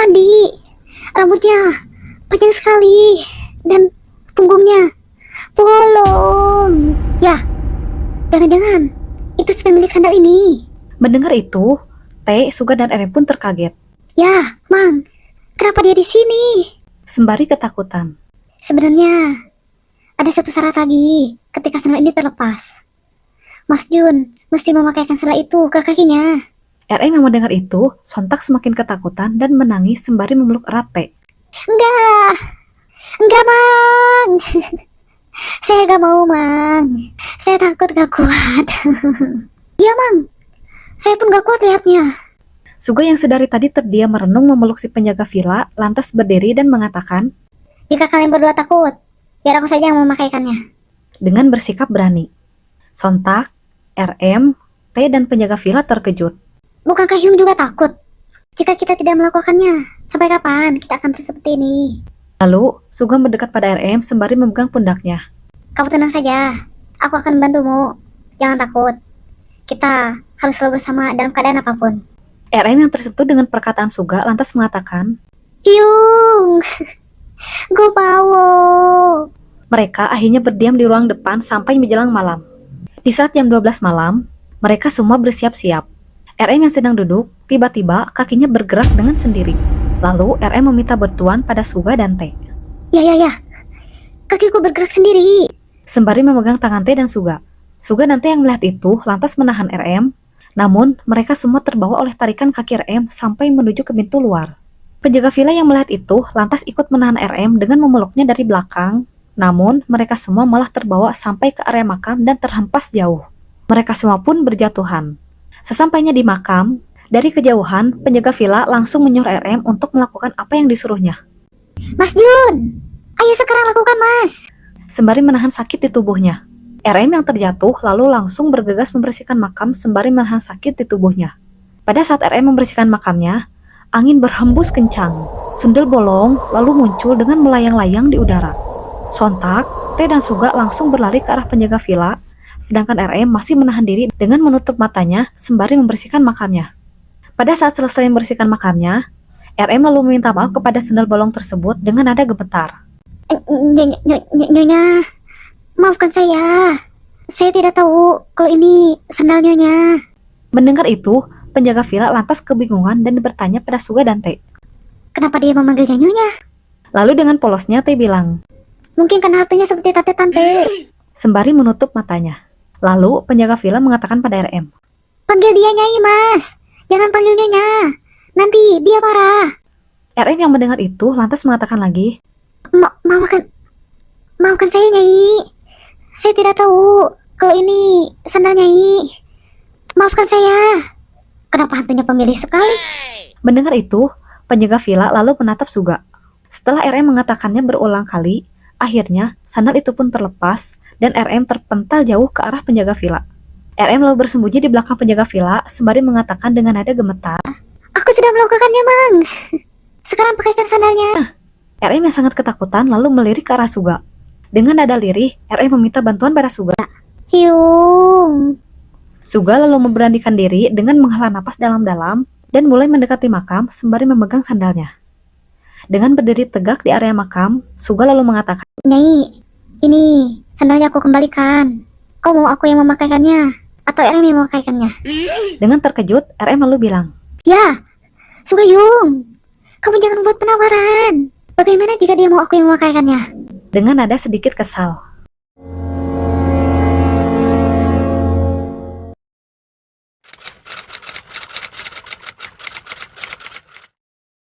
mandi. Rambutnya panjang sekali dan punggungnya bolong. Ya, jangan-jangan itu si pemilik sandal ini. Mendengar itu, T, Suga dan RM pun terkaget. Ya, Mang, kenapa dia di sini? Sembari ketakutan. Sebenarnya ada satu syarat lagi ketika sandal ini terlepas. Mas Jun mesti memakaikan sandal itu ke kakinya. RM yang mendengar itu sontak semakin ketakutan dan menangis sembari memeluk erat T. Enggak Mang. Saya gak mau Mang. Saya takut gak kuat. Iya Mang, saya pun gak kuat lihatnya. Suga yang sedari tadi terdiam merenung memeluk si penjaga villa, lantas berdiri dan mengatakan, Jika kalian berdua takut, biar aku saja yang memakaikannya. dengan bersikap berani. Sontak, RM, T dan penjaga villa terkejut. Bukankah Hyung juga takut? Jika kita tidak melakukannya, sampai kapan kita akan terus seperti ini? Lalu, Suga mendekat pada RM sembari memegang pundaknya. Kamu tenang saja, aku akan membantumu. Jangan takut. Kita harus selalu bersama dalam keadaan apapun. RM yang tersentuh dengan perkataan Suga lantas mengatakan, Hyung, gue mau. mereka akhirnya berdiam di ruang depan sampai menjelang malam. Di saat jam 12 malam, mereka semua bersiap-siap. RM yang sedang duduk, tiba-tiba kakinya bergerak dengan sendiri. Lalu RM meminta bantuan pada Suga dan T. Ya. Kakiku bergerak sendiri. Sembari memegang tangan T dan Suga. Suga dan T yang melihat itu lantas menahan RM, namun mereka semua terbawa oleh tarikan kaki RM sampai menuju ke pintu luar. Penjaga villa yang melihat itu lantas ikut menahan RM dengan memeluknya dari belakang, namun mereka semua malah terbawa sampai ke area makam dan terhempas jauh. Mereka semua pun berjatuhan. Sesampainya di makam, dari kejauhan penjaga villa langsung menyuruh RM untuk melakukan apa yang disuruhnya. Mas Jun, ayo sekarang lakukan Mas. Sembari menahan sakit di tubuhnya. RM yang terjatuh lalu langsung bergegas membersihkan makam sembari menahan sakit di tubuhnya. Pada saat RM membersihkan makamnya, angin berhembus kencang. Sundel bolong lalu muncul dengan melayang-layang di udara. Sontak, T dan Suga langsung berlari ke arah penjaga villa, sedangkan RM masih menahan diri dengan menutup matanya sembari membersihkan makamnya. Pada saat selesai membersihkan makamnya, RM lalu meminta maaf kepada sundel bolong tersebut dengan nada gemetar. Nyonya, maafkan saya. Saya tidak tahu kalau ini sandal Nyonya. Mendengar itu, penjaga villa lantas kebingungan dan bertanya pada Suga dan T. Kenapa dia memanggilnya Nyonya? Lalu dengan polosnya T bilang, Mungkin karena artinya seperti tante-tante. sembari menutup matanya. Lalu penjaga villa mengatakan pada RM. Panggil dia Nyai Mas. Jangan panggil Nyonya. Nanti dia marah. RM yang mendengar itu lantas mengatakan lagi, Maafkan saya Nyai. Saya tidak tahu kalau ini sandal Nyai. Maafkan saya. Kenapa hantunya pemilih sekali? mendengar itu, penjaga villa lalu menatap Suga. Setelah RM mengatakannya berulang kali, akhirnya sandal itu pun terlepas dan RM terpental jauh ke arah penjaga villa. RM lalu bersembunyi di belakang penjaga villa sembari mengatakan dengan nada gemetar, Aku sudah melakukannya, Mang. Sekarang pakaikan sandalnya. RM yang sangat ketakutan lalu melirik ke arah Suga. Dengan nada lirih, RM meminta bantuan pada Suga. Hyung. Suga lalu memberanikan diri dengan menghela napas dalam-dalam dan mulai mendekati makam sembari memegang sandalnya. Dengan berdiri tegak di area makam, Suga lalu mengatakan, Nyai, ini sandalnya aku kembalikan. Kau mau aku yang memakaikannya atau RM yang memakaikannya? Dengan terkejut, RM lalu bilang, Ya, Sugayung, kamu jangan buat penawaran. Bagaimana jika dia mau aku yang memakaikannya? dengan nada sedikit kesal.